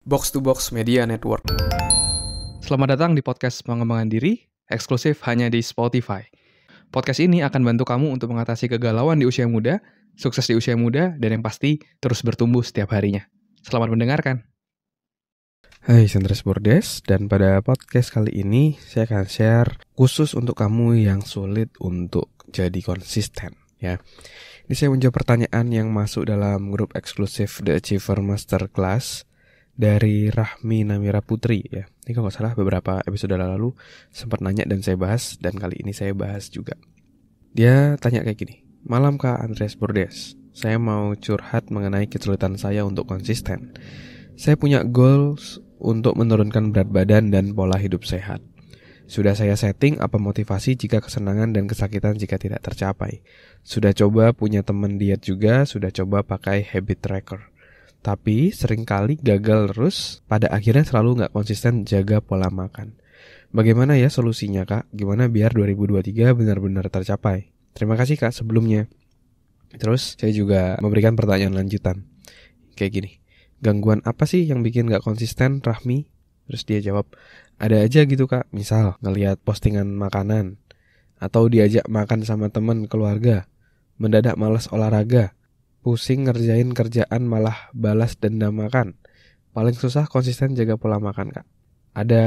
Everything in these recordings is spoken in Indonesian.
Box to Box Media Network. Selamat datang di podcast pengembangan diri, eksklusif hanya di Spotify. Podcast ini akan bantu kamu untuk mengatasi kegalauan di usia muda, sukses di usia muda, dan yang pasti terus bertumbuh setiap harinya. Selamat mendengarkan. Hai, saya Andres Bordes, dan pada podcast kali ini saya akan share khusus untuk kamu yang sulit untuk jadi konsisten. Ya, ini saya menjawab pertanyaan yang masuk dalam grup eksklusif The Achiever Masterclass dari Rahmi Namira Putri. Ya, ini kalau nggak salah beberapa episode lalu sempat nanya dan saya bahas, dan kali ini saya bahas juga. Dia tanya kayak gini, "Malam Kak Andres Bordes, saya mau curhat mengenai kesulitan saya untuk konsisten. Saya punya goals untuk menurunkan berat badan dan pola hidup sehat. Sudah saya setting apa motivasi jika kesenangan dan kesakitan jika tidak tercapai. Sudah coba punya teman diet juga, sudah coba pakai habit tracker. Tapi seringkali gagal terus, pada akhirnya selalu nggak konsisten jaga pola makan. Bagaimana ya solusinya Kak? Gimana biar 2023 benar-benar tercapai? Terima kasih Kak sebelumnya." Terus saya juga memberikan pertanyaan lanjutan. Kayak gini, "Gangguan apa sih yang bikin gak konsisten, Rahmi?" Terus dia jawab, "Ada aja gitu Kak, misal ngelihat postingan makanan, atau diajak makan sama teman keluarga, mendadak malas olahraga, pusing ngerjain kerjaan malah balas dendam makan. Paling susah konsisten jaga pola makan Kak. Ada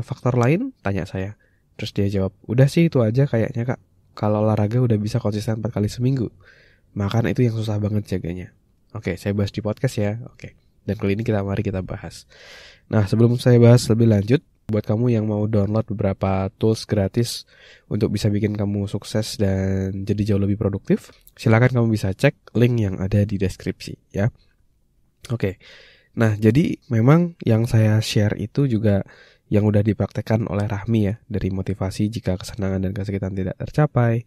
faktor lain?" Tanya saya. Terus dia jawab, "Udah sih itu aja kayaknya Kak. Kalau olahraga udah bisa konsisten 4 kali seminggu. Makan itu yang susah banget jaganya." Oke, saya bahas di podcast ya. Oke. Dan kali ini mari kita bahas. Nah, sebelum saya bahas lebih lanjut, buat kamu yang mau download beberapa tools gratis untuk bisa bikin kamu sukses dan jadi jauh lebih produktif, silakan kamu bisa cek link yang ada di deskripsi ya. Oke. Nah, jadi memang yang saya share itu juga yang udah dipraktekkan oleh Rahmi ya, dari motivasi jika kesenangan dan kesakitan tidak tercapai,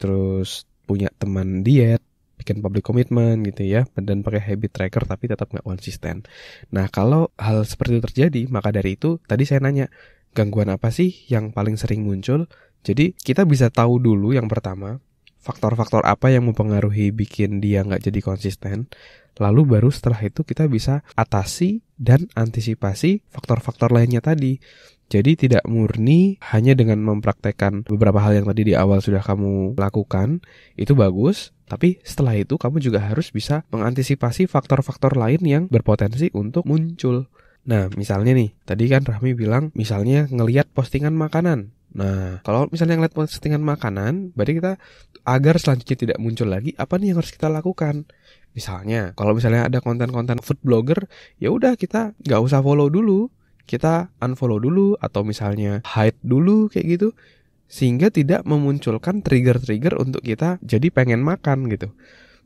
terus punya teman diet, bikin public commitment gitu ya, dan pakai habit tracker tapi tetap nggak konsisten. Nah, kalau hal seperti itu terjadi, maka dari itu tadi saya nanya, gangguan apa sih yang paling sering muncul? Jadi kita bisa tahu dulu yang pertama, faktor-faktor apa yang mempengaruhi bikin dia nggak jadi konsisten. Lalu baru setelah itu kita bisa atasi dan antisipasi faktor-faktor lainnya tadi. Jadi tidak murni hanya dengan mempraktekkan beberapa hal yang tadi di awal sudah kamu lakukan, itu bagus. Tapi setelah itu kamu juga harus bisa mengantisipasi faktor-faktor lain yang berpotensi untuk muncul. Nah, misalnya nih, tadi kan Rahmi bilang misalnya ngelihat postingan makanan. Nah, kalau misalnya ngelihat postingan makanan, berarti kita agar selanjutnya tidak muncul lagi, apa nih yang harus kita lakukan? Misalnya, kalau misalnya ada konten-konten food blogger, ya udah kita nggak usah follow dulu, kita unfollow dulu atau misalnya hide dulu kayak gitu, sehingga tidak memunculkan trigger-trigger untuk kita jadi pengen makan gitu.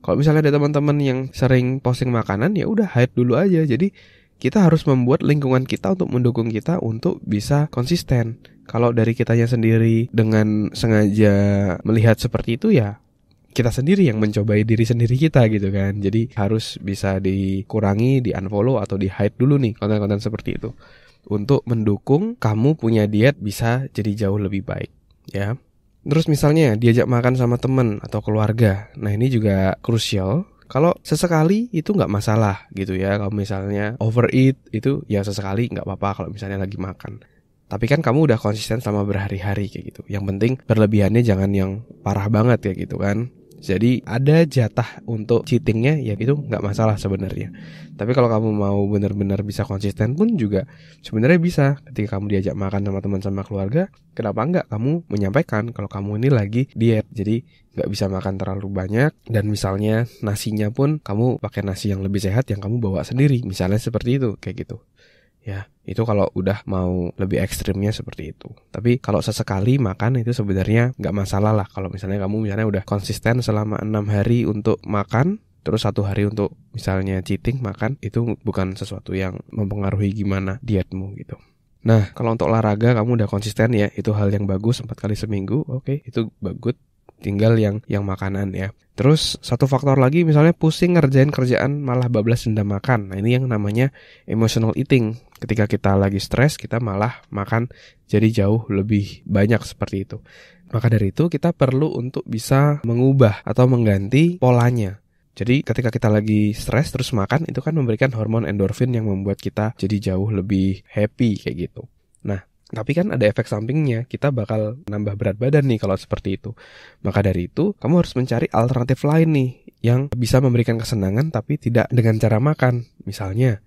Kalau misalnya ada teman-teman yang sering posting makanan, ya udah hide dulu aja. Jadi kita harus membuat lingkungan kita untuk mendukung kita untuk bisa konsisten. Kalau dari kitanya sendiri dengan sengaja melihat seperti itu, ya kita sendiri yang mencobai diri sendiri kita gitu kan. Jadi harus bisa dikurangi, di unfollow atau di hide dulu nih konten-konten seperti itu, untuk mendukung kamu punya diet bisa jadi jauh lebih baik ya. Terus misalnya diajak makan sama teman atau keluarga. Nah, ini juga krusial. Kalau sesekali itu nggak masalah gitu ya. Kalau misalnya overeat itu ya sesekali nggak apa-apa kalau misalnya lagi makan. Tapi kan kamu udah konsisten sama berhari-hari kayak gitu. Yang penting berlebihannya jangan yang parah banget ya gitu kan. Jadi ada jatah untuk cheatingnya, ya itu nggak masalah sebenarnya. Tapi kalau kamu mau benar-benar bisa konsisten pun juga sebenarnya bisa. Ketika kamu diajak makan sama teman sama keluarga, kenapa nggak kamu menyampaikan kalau kamu ini lagi diet, jadi nggak bisa makan terlalu banyak. Dan misalnya nasinya pun kamu pakai nasi yang lebih sehat yang kamu bawa sendiri, misalnya seperti itu, kayak gitu. Ya, itu kalau udah mau lebih ekstrimnya seperti itu. Tapi kalau sesekali makan itu sebenarnya nggak masalah lah. Kalau misalnya kamu udah konsisten selama 6 hari untuk makan, terus 1 hari untuk misalnya cheating makan, itu bukan sesuatu yang mempengaruhi gimana dietmu gitu. Nah, kalau untuk olahraga kamu udah konsisten ya, itu hal yang bagus, 4 kali seminggu, oke, itu bagus. Tinggal yang makanan ya. Terus satu faktor lagi, misalnya pusing ngerjain kerjaan malah bablas dendam makan. Nah, ini yang namanya emotional eating. Ketika kita lagi stres, kita malah makan jadi jauh lebih banyak seperti itu. Maka dari itu kita perlu untuk bisa mengubah atau mengganti polanya. Jadi ketika kita lagi stres terus makan, itu kan memberikan hormon endorfin yang membuat kita jadi jauh lebih happy kayak gitu. Nah, tapi kan ada efek sampingnya, kita bakal nambah berat badan nih kalau seperti itu. Maka dari itu, kamu harus mencari alternatif lain nih yang bisa memberikan kesenangan tapi tidak dengan cara makan. Misalnya,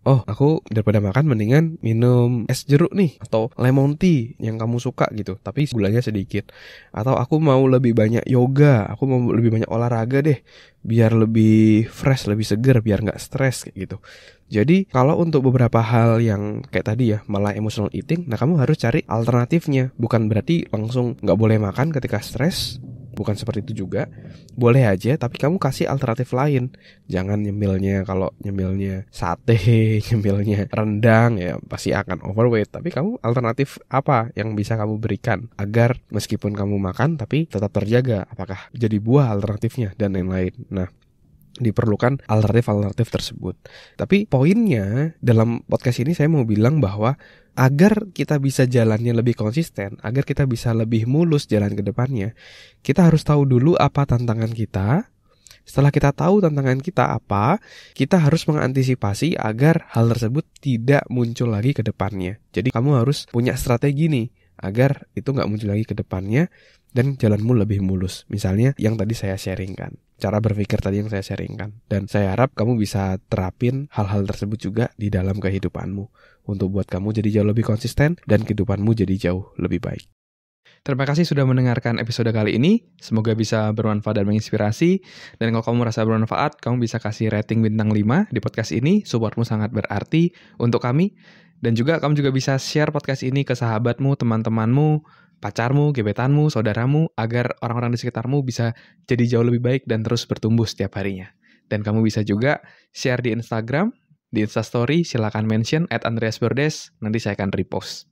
oh, aku daripada makan mendingan minum es jeruk nih, atau lemon tea yang kamu suka gitu, tapi gulanya sedikit. Atau aku mau lebih banyak yoga, aku mau lebih banyak olahraga deh, biar lebih fresh, lebih seger, biar nggak stres kayak gitu. Jadi kalau untuk beberapa hal yang kayak tadi ya, malah emotional eating, nah kamu harus cari alternatifnya. Bukan berarti langsung nggak boleh makan ketika stres, bukan seperti itu juga. Boleh aja, tapi kamu kasih alternatif lain. Jangan nyemilnya, kalau nyemilnya sate, nyemilnya rendang, ya pasti akan overweight. Tapi kamu alternatif apa yang bisa kamu berikan agar meskipun kamu makan tapi tetap terjaga? Apakah jadi buah alternatifnya dan lain-lain. Nah, diperlukan alternatif-alternatif tersebut. Tapi poinnya dalam podcast ini saya mau bilang bahwa agar kita bisa jalannya lebih konsisten, agar kita bisa lebih mulus jalan ke depannya, kita harus tahu dulu apa tantangan kita. Setelah kita tahu tantangan kita apa, kita harus mengantisipasi agar hal tersebut tidak muncul lagi ke depannya. Jadi kamu harus punya strategi nih, agar itu nggak muncul lagi ke depannya dan jalanmu lebih mulus. Misalnya yang tadi saya sharingkan, cara berpikir tadi yang saya sharingkan. Dan saya harap kamu bisa terapin hal-hal tersebut juga di dalam kehidupanmu, untuk buat kamu jadi jauh lebih konsisten dan kehidupanmu jadi jauh lebih baik. Terima kasih sudah mendengarkan episode kali ini. Semoga bisa bermanfaat dan menginspirasi. Dan kalau kamu merasa bermanfaat, kamu bisa kasih rating bintang 5 di podcast ini. Supportmu sangat berarti untuk kami. Dan juga kamu juga bisa share podcast ini ke sahabatmu, teman-temanmu, pacarmu, gebetanmu, saudaramu, agar orang-orang di sekitarmu bisa jadi jauh lebih baik dan terus bertumbuh setiap harinya. Dan kamu bisa juga share di Instagram, di Instastory, silakan mention @andreasbordes, nanti saya akan repost.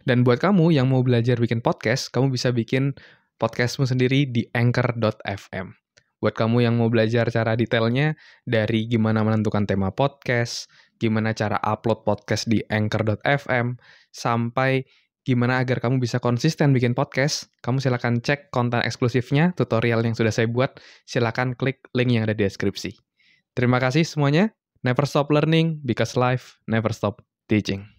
Dan buat kamu yang mau belajar bikin podcast, kamu bisa bikin podcastmu sendiri di anchor.fm. Buat kamu yang mau belajar cara detailnya, dari gimana menentukan tema podcast, gimana cara upload podcast di anchor.fm, sampai gimana agar kamu bisa konsisten bikin podcast, kamu silakan cek konten eksklusifnya, tutorial yang sudah saya buat, silakan klik link yang ada di deskripsi. Terima kasih semuanya. Never stop learning, because life never stop teaching.